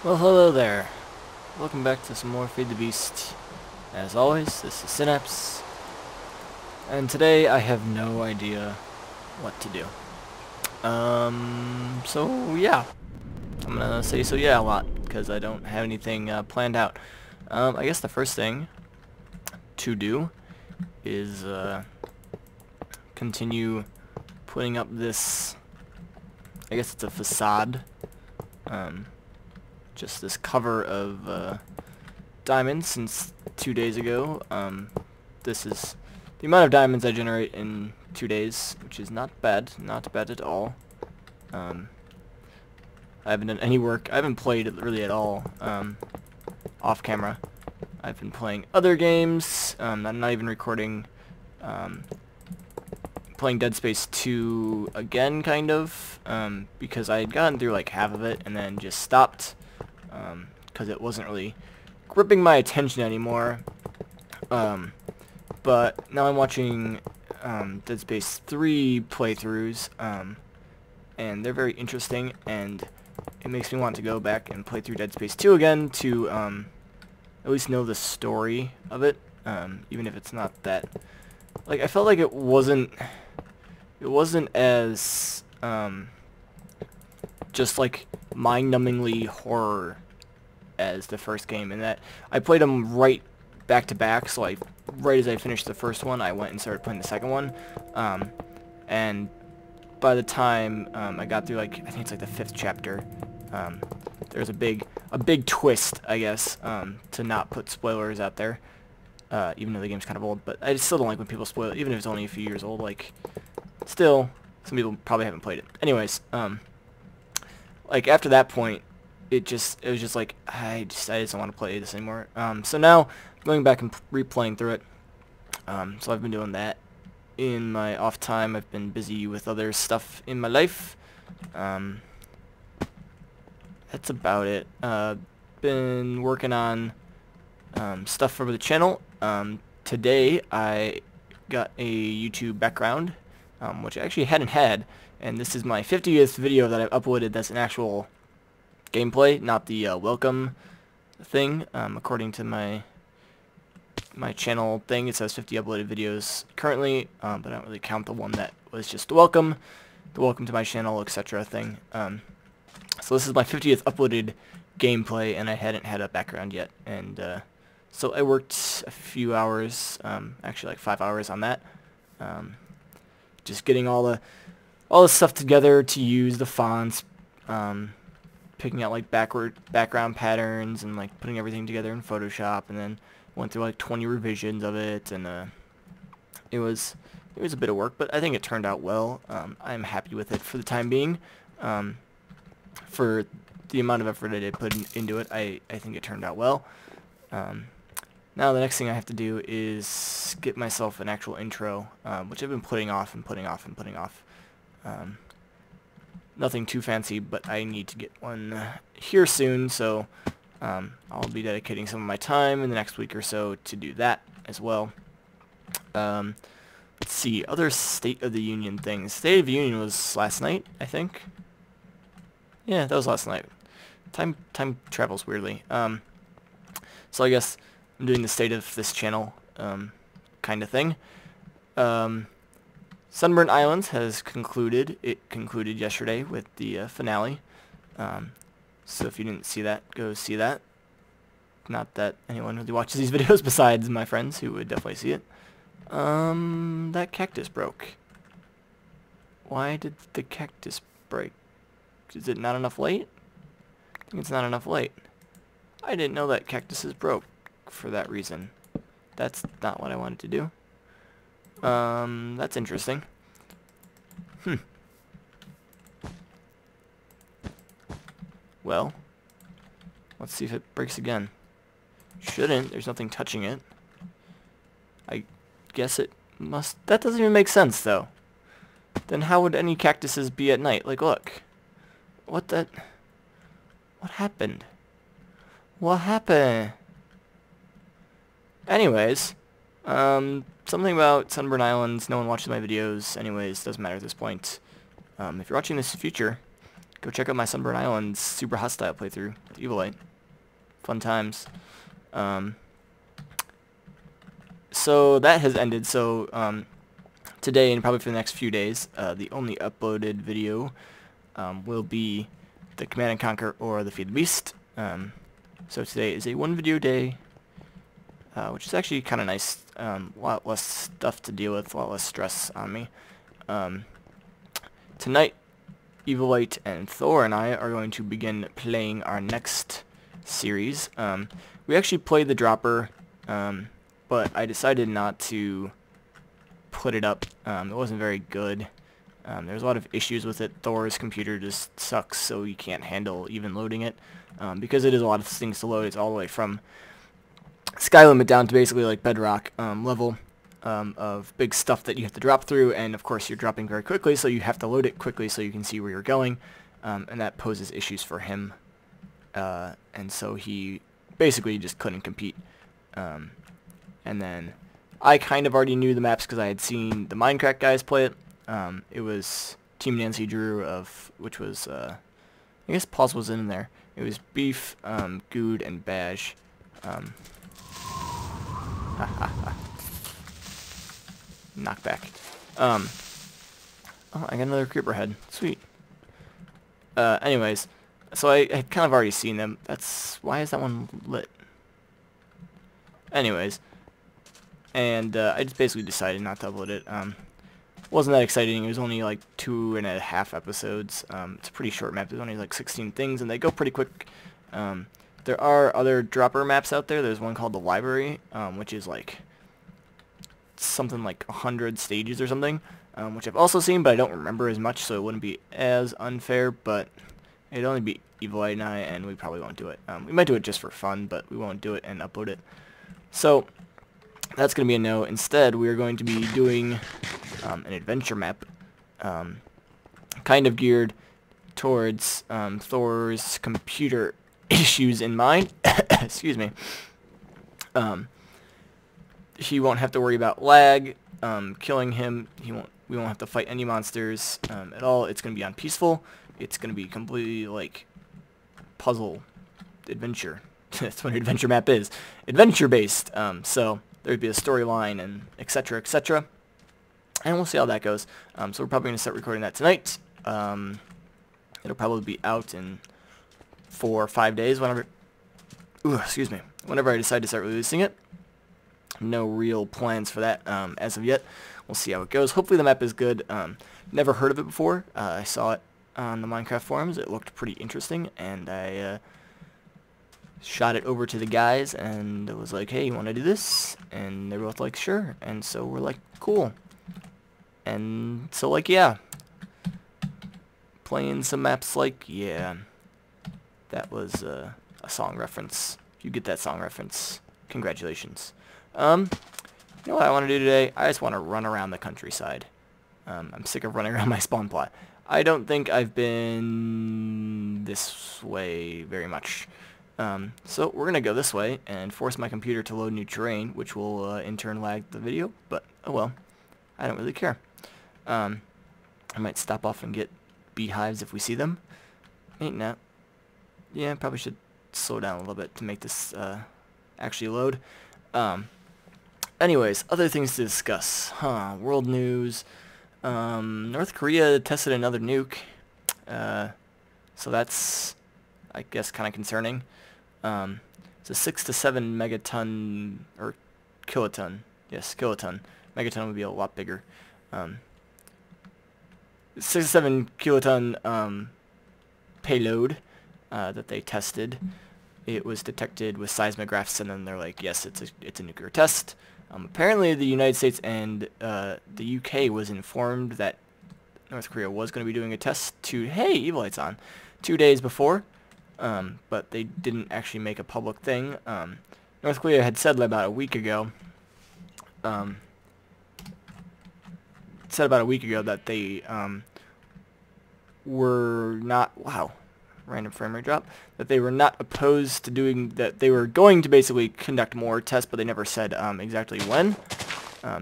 Well, hello there. Welcome back to some more Feed the Beast. As always, this is Sinapse, and today I have no idea what to do. So yeah. I'm gonna say so yeah a lot, because I don't have anything planned out. I guess the first thing to do is continue putting up this, I guess it's a facade, just this cover of diamonds since 2 days ago. This is the amount of diamonds I generate in 2 days, which is not bad at all. I haven't done any work. I haven't played it really at all off camera. I've been playing other games. I'm not even recording. Playing Dead Space 2 again, kind of, because I had gotten through like half of it and then just stopped because it wasn't really gripping my attention anymore. But now I'm watching Dead Space 3 playthroughs, and they're very interesting, and it makes me want to go back and play through Dead Space 2 again to at least know the story of it, even if it's not that. Like, I felt like it wasn't as just like mind-numbingly horror as the first game, in that I played them right back to back. So right as I finished the first one, I went and started playing the second one, and by the time I got through, like, I think it's like the 5th chapter, there's a big twist, I guess, to not put spoilers out there, even though the game's kind of old. But I still don't like when people spoil it, even if it's only a few years old. Like, still, some people probably haven't played it. Anyways, like, after that point, it was just like, I just don't want to play this anymore. So now, going back and replaying through it. So I've been doing that. In my off time, I've been busy with other stuff in my life. That's about it. Been working on stuff for the channel. Today I got a YouTube background, which I actually hadn't had, and this is my 50th video that I've uploaded that's an actual gameplay, not the welcome thing. According to my channel thing, it says 50 uploaded videos currently, but I don't really count the one that was just the welcome to my channel, etc. thing. So this is my 50th uploaded gameplay, and I hadn't had a background yet, and so I worked a few hours, actually like 5 hours on that, just getting all the stuff together to use, the fonts, picking out like background patterns, and like putting everything together in Photoshop, and then went through like 20 revisions of it, and it was a bit of work, but I think it turned out well. I'm happy with it for the time being. For the amount of effort I did put into it, I think it turned out well. Now the next thing I have to do is get myself an actual intro, which I've been putting off and putting off and putting off. Nothing too fancy, but I need to get one here soon, so I'll be dedicating some of my time in the next week or so to do that as well. Let's see, other State of the Union things. State of the Union was last night, I think. Yeah, that was last night. Time travels weirdly. So I guess I'm doing the state of this channel kind of thing. Sunburnt Islands has concluded. It concluded yesterday with the finale. So if you didn't see that, go see that. Not that anyone really watches these videos besides my friends, who would definitely see it. That cactus broke. Why did the cactus break? Is it not enough light? I think it's not enough light. I didn't know that cactuses broke for that reason. That's not what I wanted to do. That's interesting. Well, let's see if it breaks again. Shouldn't. There's nothing touching it. I guess it must. That doesn't even make sense, though. Then how would any cactuses be at night? Like, look. What happened? What happened? Anyways, something about Sunburn Islands. No one watches my videos. Anyways, doesn't matter at this point. If you're watching this in the future, go check out my Sunburn Islands Super Hostile playthrough. Evilite. Fun times. So that has ended. So today and probably for the next few days, the only uploaded video will be the Command and Conquer or the Feed the Beast. So today is a one video day, which is actually kind of nice. A lot less stuff to deal with, a lot less stress on me. Tonight, Evilite and Thor and I are going to begin playing our next series. We actually played the dropper, but I decided not to put it up. It wasn't very good. There's a lot of issues with it. Thor's computer just sucks, so you can't handle even loading it. Because it is a lot of things to load. It's all the way from sky limit down to basically like bedrock level of big stuff that you have to drop through, and of course you're dropping very quickly, so you have to load it quickly so you can see where you're going, and that poses issues for him, and so he basically just couldn't compete. And then I kind of already knew the maps because I had seen the Minecraft guys play it. It was Team Nancy Drew, which was I guess Pause was in there. It was Beef, Good, and Bash. Knockback. Oh, I got another creeper head. Sweet. Anyways, so I had kind of already seen them. Why is that one lit? Anyways, and I just basically decided not to upload it. Wasn't that exciting. It was only like 2.5 episodes. It's a pretty short map. There's only like 16 things, and they go pretty quick. There are other dropper maps out there. There's one called the Library, which is like something like 100 stages or something, which I've also seen, but I don't remember as much, so it wouldn't be as unfair, but it'd only be Evilite and I, and we probably won't do it. We might do it just for fun, but we won't do it and upload it. So that's going to be a no. Instead, we are going to be doing an adventure map, kind of geared towards Thor's computer issues in mind. Excuse me. He won't have to worry about lag, killing him. We won't have to fight any monsters at all. It's going to be on peaceful. It's going to be completely like puzzle adventure. That's what an adventure map is. Adventure based. So there'd be a storyline and etc. etc. And we'll see how that goes. So we're probably going to start recording that tonight. It'll probably be out in 4 or 5 days, whenever. Excuse me. Whenever I decide to start releasing it. No real plans for that as of yet. We'll see how it goes. Hopefully the map is good. Never heard of it before. I saw it on the Minecraft forums. It looked pretty interesting, and I shot it over to the guys, and it was like, hey, you want to do this? And they were both like, sure. And so we're like, cool. And so, like, yeah. Playing some maps like, yeah. That was a song reference. If you get that song reference, congratulations. You know what I want to do today? I just want to run around the countryside. I'm sick of running around my spawn plot. I don't think I've been this way very much. So we're going to go this way and force my computer to load new terrain, which will in turn lag the video, but oh well. I don't really care. I might stop off and get beehives if we see them. Ain't that. Yeah, probably should slow down a little bit to make this actually load. Anyways, other things to discuss. World news. North Korea tested another nuke. So that's, I guess, kind of concerning. It's a 6 to 7 megaton, or kiloton. Yes, kiloton. Megaton would be a lot bigger. 6 to 7 kiloton payload that they tested. It was detected with seismographs, and then they're like, yes, it's a nuclear test. Apparently, the United States and the UK was informed that North Korea was going to be doing a test hey, Evilite's on, 2 days before, but they didn't actually make a public thing. North Korea had said about a week ago, that they were not, wow, random frame rate drop, that they were not opposed to doing that. They were going to basically conduct more tests, but they never said exactly when.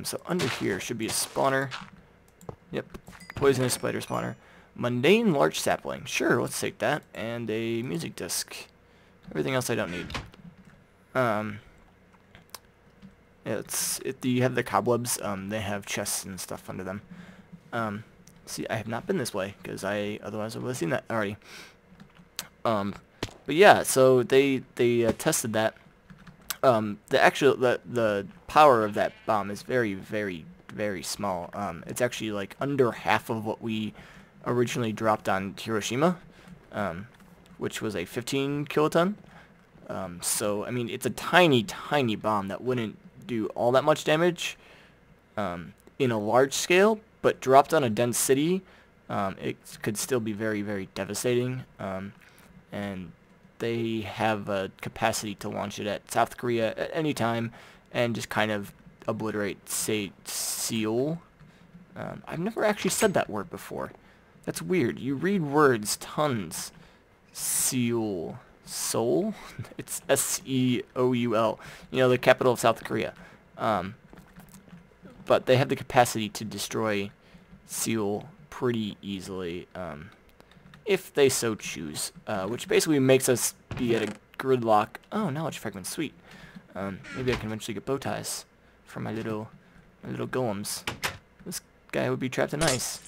So under here should be a spawner. Yep, poisonous spider spawner. Mundane large sapling. Sure, let's take that. And a music disc. Everything else I don't need. You have the cobwebs. They have chests and stuff under them. See, I have not been this way because otherwise I would have seen that already. But yeah, so they tested that. The power of that bomb is very, very, very small. It's actually like under half of what we originally dropped on Hiroshima, which was a 15 kiloton. So I mean, it's a tiny, tiny bomb that wouldn't do all that much damage in a large scale, but dropped on a dense city, it could still be very, very devastating. And they have a capacity to launch it at South Korea at any time and just kind of obliterate, say, Seoul. I've never actually said that word before. That's weird. You read words tons. Seoul. Seoul? It's S-E-O-U-L. You know, the capital of South Korea. But they have the capacity to destroy Seoul pretty easily, if they so choose, which basically makes us be at a gridlock. Oh, knowledge fragments, sweet. Maybe I can eventually get bow ties for my little golems. This guy would be trapped in ice.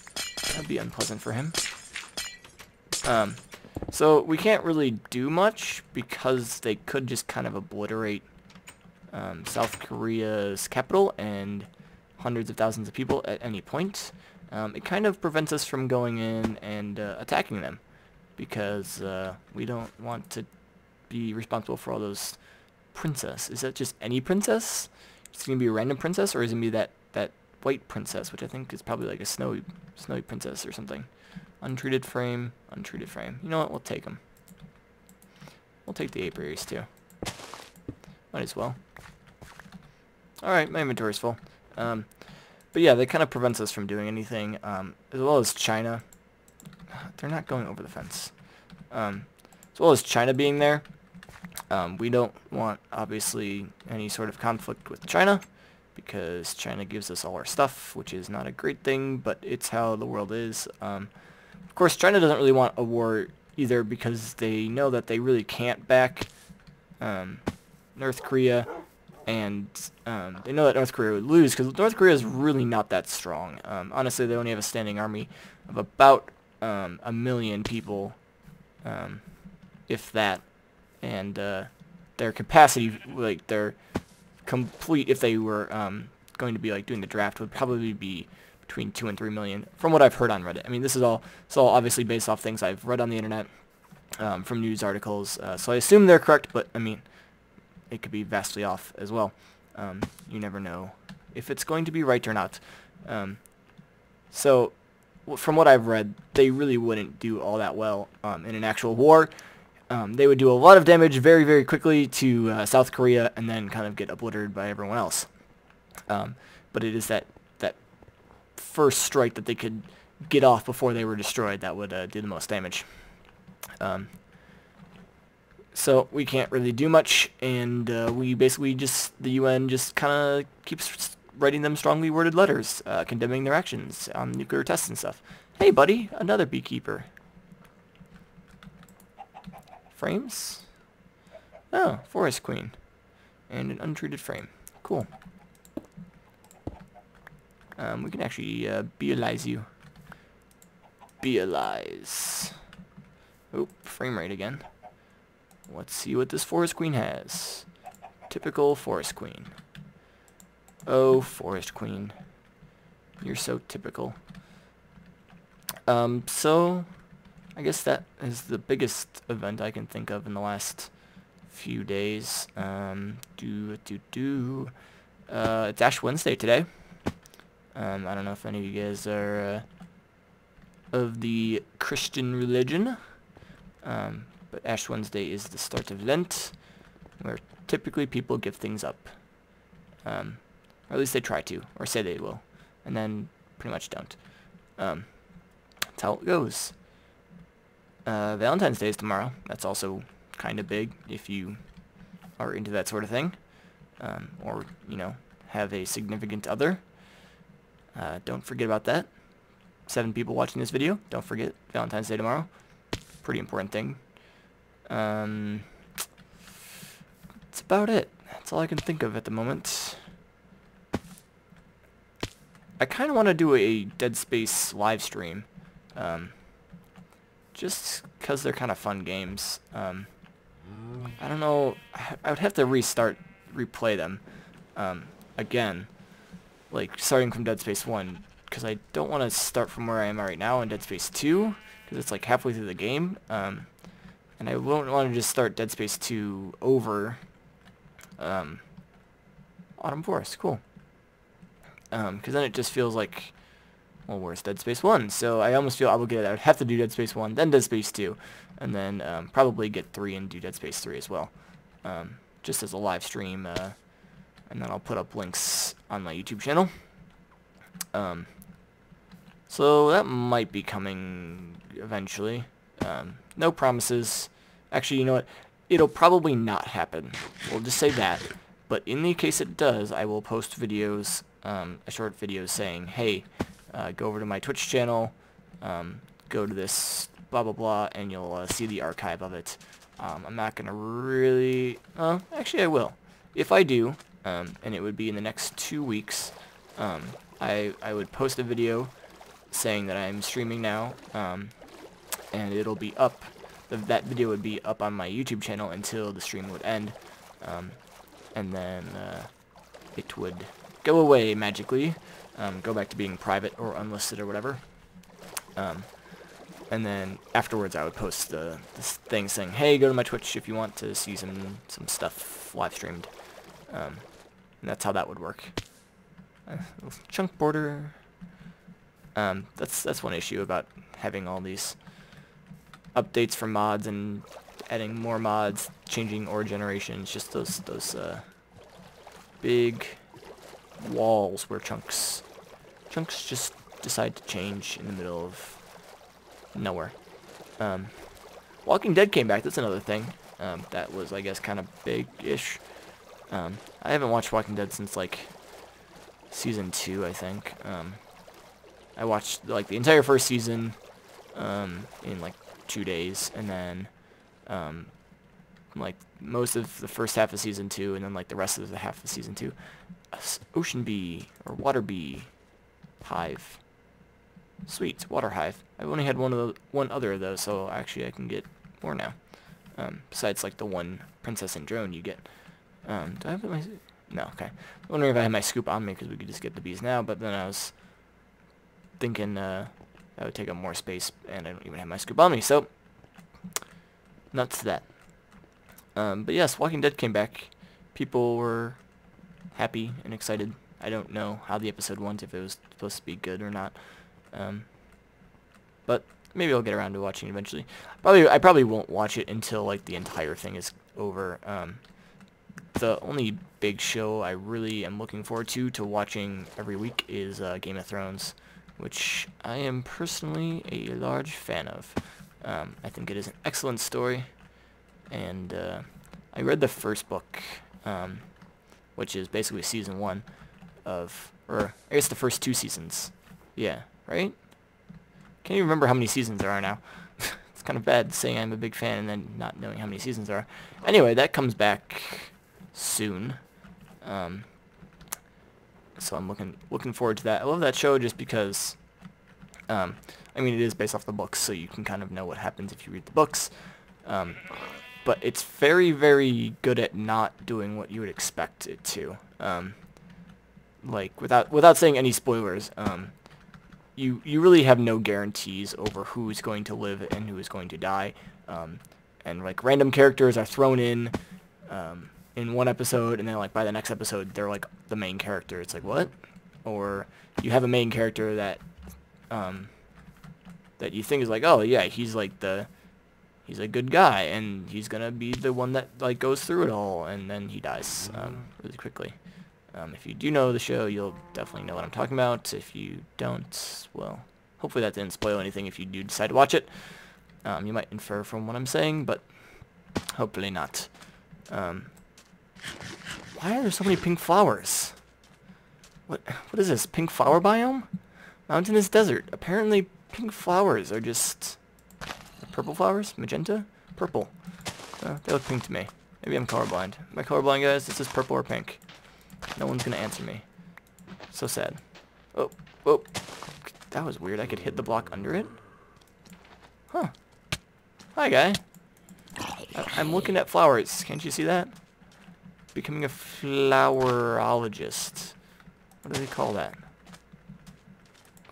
That'd be unpleasant for him. So we can't really do much because they could just kind of obliterate South Korea's capital and hundreds of thousands of people at any point. It kind of prevents us from going in and attacking them because we don't want to be responsible for all those princess. Is that just any princess? It's going to be a random princess, or is it going to be that white princess, which I think is probably like a snowy princess or something? Untreated frame, untreated frame. You know what? We'll take them. We'll take the apiaries too. Might as well. Alright, my inventory's full. But yeah, that kind of prevents us from doing anything, as well as China. They're not going over the fence. As well as China being there, we don't want, obviously, any sort of conflict with China, because China gives us all our stuff, which is not a great thing, but it's how the world is. Of course, China doesn't really want a war either, because they know that they really can't back North Korea. And they know that North Korea would lose because North Korea is really not that strong. Honestly, they only have a standing army of about 1 million people, if that. And their capacity, like their complete, if they were going to be like doing the draft, would probably be between 2 and 3 million, from what I've heard on Reddit. I mean, this is all obviously based off things I've read on the internet, from news articles. So I assume they're correct, but I mean, it could be vastly off as well. You never know if it's going to be right or not. So, from what I've read, they really wouldn't do all that well in an actual war. They would do a lot of damage very, very quickly to South Korea and then kind of get obliterated by everyone else. But it is that first strike that they could get off before they were destroyed that would do the most damage. So we can't really do much, and we basically the UN just kind of keeps writing them strongly worded letters, condemning their actions on nuclear tests and stuff. Hey buddy, another beekeeper. Frames? Oh, forest queen. And an untreated frame. Cool. We can actually bealize you. Bealize. Oop, frame rate again. Let's see what this forest queen has. Typical forest queen. Oh, forest queen. You're so typical. So, I guess that is the biggest event I can think of in the last few days. It's Ash Wednesday today. I don't know if any of you guys are of the Christian religion. But Ash Wednesday is the start of Lent, where typically people give things up. Or at least they try to, or say they will, and then pretty much don't. That's how it goes. Valentine's Day is tomorrow. That's also kind of big if you are into that sort of thing. Or, you know, have a significant other. Don't forget about that. 7 people watching this video, don't forget Valentine's Day tomorrow. Pretty important thing. about it. That's all I can think of at the moment. I kind of want to do a Dead Space live stream. Just because they're kind of fun games. I don't know. I would have to replay them again. Like, starting from Dead Space 1. Because I don't want to start from where I am right now in Dead Space 2. Because it's like halfway through the game. And I won't want to just start Dead Space 2 over. Autumn Forest, cool. Because then it just feels like, well, where's Dead Space 1? So I almost feel obligated. I would have to do Dead Space 1, then Dead Space 2, and then probably get 3 and do Dead Space 3 as well. Just as a live stream, and then I'll put up links on my YouTube channel. So that might be coming eventually. No promises. Actually, you know what? It'll probably not happen. We'll just say that. But in the case it does, I will post videos, a short video saying, hey, go over to my Twitch channel, go to this blah blah blah, and you'll see the archive of it. I'm not going to really... actually I will. If I do, and it would be in the next 2 weeks, I would post a video saying that I'm streaming now, and it'll be up. That video would be up on my YouTube channel until the stream would end, and then it would go away magically, go back to being private or unlisted or whatever. And then afterwards I would post this thing saying, hey, go to my Twitch if you want to see some stuff live streamed. And that's how that would work. Chunk border. That's one issue about having all these updates for mods and adding more mods, changing ore generations, just those big walls where chunks just decide to change in the middle of nowhere. Walking Dead came back. That's another thing. That was, I guess, kind of big-ish. I haven't watched Walking Dead since like season 2, I think. I watched like the entire first season in like 2 days, and then like most of the first half of season 2, and then like the rest of the half of season 2. Ocean bee or water bee hive. Sweet, water hive. I've only had one other of those, so actually I can get more now. Besides like the one princess and drone you get. Do I have my... No, okay. I'm wondering if I had my scoop on me, because we could just get the bees now, but then I was thinking that would take up more space, and I don't even have my scoop on me, so nuts to that. But yes, Walking Dead came back. People were happy and excited. I don't know how the episode went, if it was supposed to be good or not. But maybe I'll get around to watching it eventually. I probably won't watch it until like the entire thing is over. The only big show I really am looking forward to watching every week is Game of Thrones, which I am personally a large fan of. I think it is an excellent story, and I read the first book, which is basically season 1 of, or I guess the first 2 seasons. Yeah, right? Can't even remember how many seasons there are now. It's kind of bad saying I'm a big fan and then not knowing how many seasons there are. Anyway, that comes back soon. So I'm looking forward to that. I love that show just because, I mean, it is based off the books, so you can kind of know what happens if you read the books. But it's very, very good at not doing what you would expect it to. Like, without saying any spoilers, you really have no guarantees over who's going to live and who is going to die. And like random characters are thrown in one episode, and then like by the next episode they're like the main character. It's like, what? Or you have a main character that that you think is like, oh yeah, he's a good guy, and he's gonna be the one that like goes through it all, and then he dies really quickly. If you do know the show, you'll definitely know what I'm talking about. If you don't, well, hopefully that didn't spoil anything if you do decide to watch it. You might infer from what I'm saying, but hopefully not. Why are there so many pink flowers? What is this, pink flower biome? Mountainous desert. Apparently pink flowers are just... Purple flowers? Magenta? Purple. They look pink to me. Maybe I'm colorblind. Am I colorblind, guys? This is purple or pink. No one's gonna answer me. So sad. Oh, oh. That was weird. I could hit the block under it? Huh. Hi, guy. I'm looking at flowers. Can't you see that? Becoming a flowerologist. What do they call that?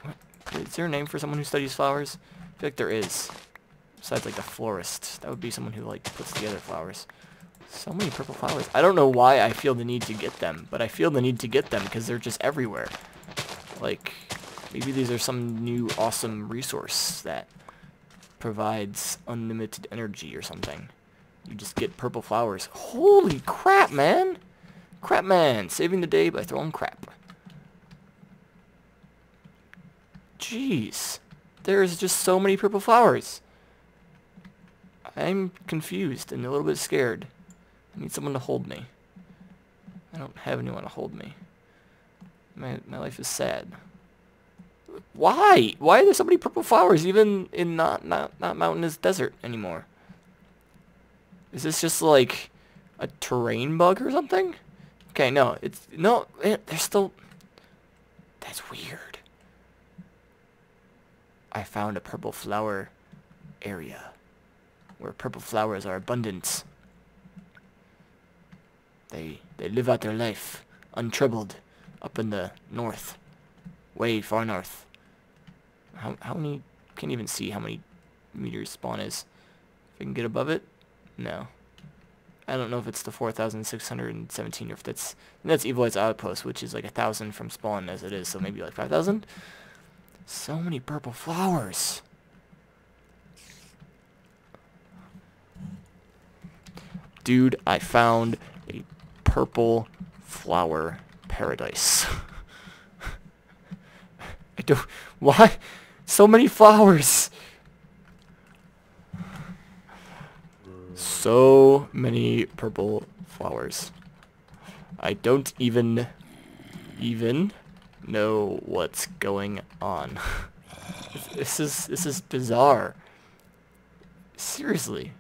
What? Is there a name for someone who studies flowers? I feel like there is. Besides, like, a florist. That would be someone who, like, puts together flowers. So many purple flowers. I don't know why I feel the need to get them, but I feel the need to get them because they're just everywhere. Like, maybe these are some new awesome resource that provides unlimited energy or something. You just get purple flowers. Holy crap, man! Crap man, saving the day by throwing crap. Jeez. There's just so many purple flowers. I'm confused and a little bit scared. I need someone to hold me. I don't have anyone to hold me. My life is sad. Why? Why are there so many purple flowers even in not mountainous desert anymore? Is this just like a terrain bug or something? Okay, no, there's still... That's weird. I found a purple flower area where purple flowers are abundant. They live out their life untroubled up in the north, way far north. How many? Can't even see how many meters spawn is. If I can get above it, no. I don't know if it's the 4,617 or if that's Evil Eye's outpost, which is like 1,000 from spawn as it is, so maybe like 5,000. So many purple flowers. Dude, I found a purple flower paradise. Why? So many flowers. So many purple flowers. I don't even know what's going on. This is bizarre. Seriously.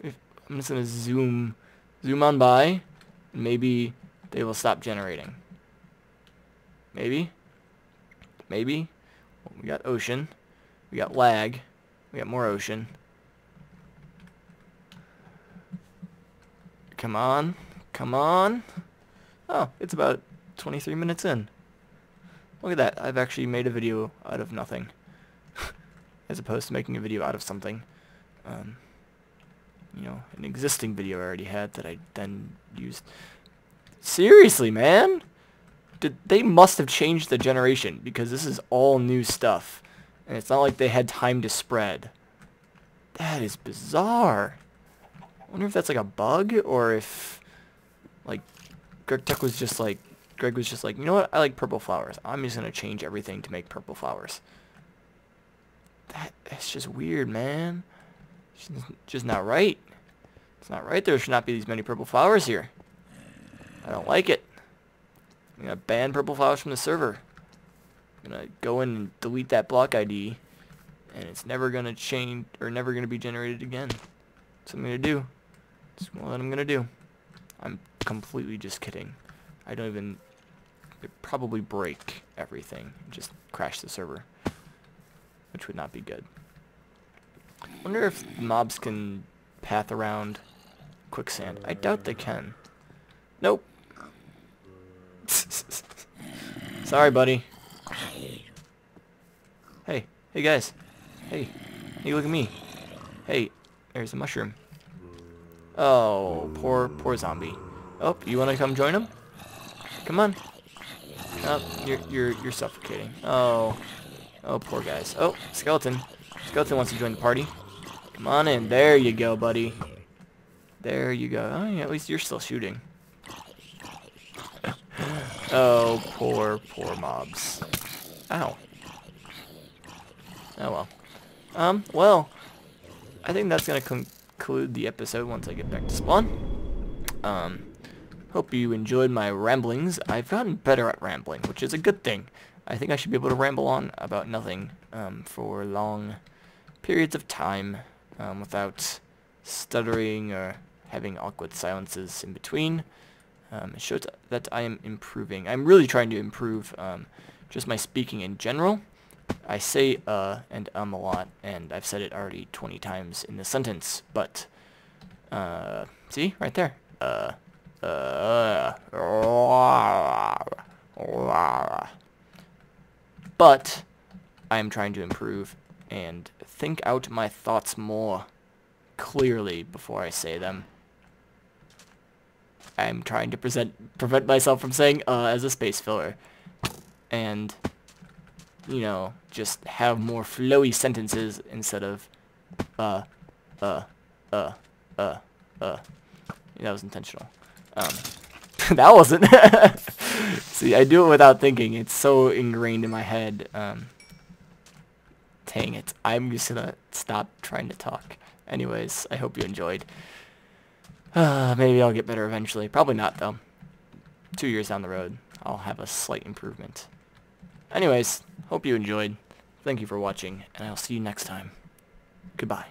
I'm just gonna zoom on by, and maybe they will stop generating. Maybe. Well, we got ocean. We got lag. We got more ocean. Come on. Oh, it's about 23 minutes in. Look at that. I've actually made a video out of nothing. As opposed to making a video out of something. You know, an existing video I already had that I then used. Seriously, man? They must have changed the generation, because this is all new stuff. And it's not like they had time to spread. That is bizarre. I wonder if that's like a bug, or if, like, Greg was just like, you know what, I like purple flowers. I'm just gonna change everything to make purple flowers. That's just weird, man. It's just not right. It's not right. There should not be these many purple flowers here. I don't like it. I'm gonna ban purple flowers from the server. I'm gonna go in and delete that block ID, and it's never gonna change, or never gonna be generated again. That's what I'm gonna do. That's what I'm gonna do. I'm completely just kidding. I don't even... It'd probably break everything and just crash the server, which would not be good. I wonder if mobs can path around quicksand. I doubt they can. Nope. Sorry, buddy. Hey guys. Hey, look at me. Hey, there's a mushroom. Oh, poor zombie. Oh, you want to come join him? Come on. Oh, you're suffocating. Oh, poor guys. Oh, skeleton. Skeleton wants to join the party. Come on in. There you go, buddy. There you go. Oh, yeah, at least you're still shooting. Oh, poor mobs. Ow. Oh, well. Well, I think that's going to conclude the episode once I get back to spawn. Hope you enjoyed my ramblings. I've gotten better at rambling, which is a good thing. I think I should be able to ramble on about nothing for long periods of time without stuttering or having awkward silences in between. It shows that I am improving. I'm really trying to improve just my speaking in general. I say and a lot, and I've said it already 20 times in this sentence, but see right there. But I am trying to improve and think out my thoughts more clearly before I say them. I'm trying to prevent myself from saying as a space filler, and you know, just have more flowy sentences instead of that was intentional. That wasn't. See, I do it without thinking. It's so ingrained in my head. Dang it. I'm just gonna stop trying to talk. Anyways, I hope you enjoyed. Maybe I'll get better eventually. Probably not, though. 2 years down the road, I'll have a slight improvement. Anyways, hope you enjoyed. Thank you for watching, and I'll see you next time. Goodbye.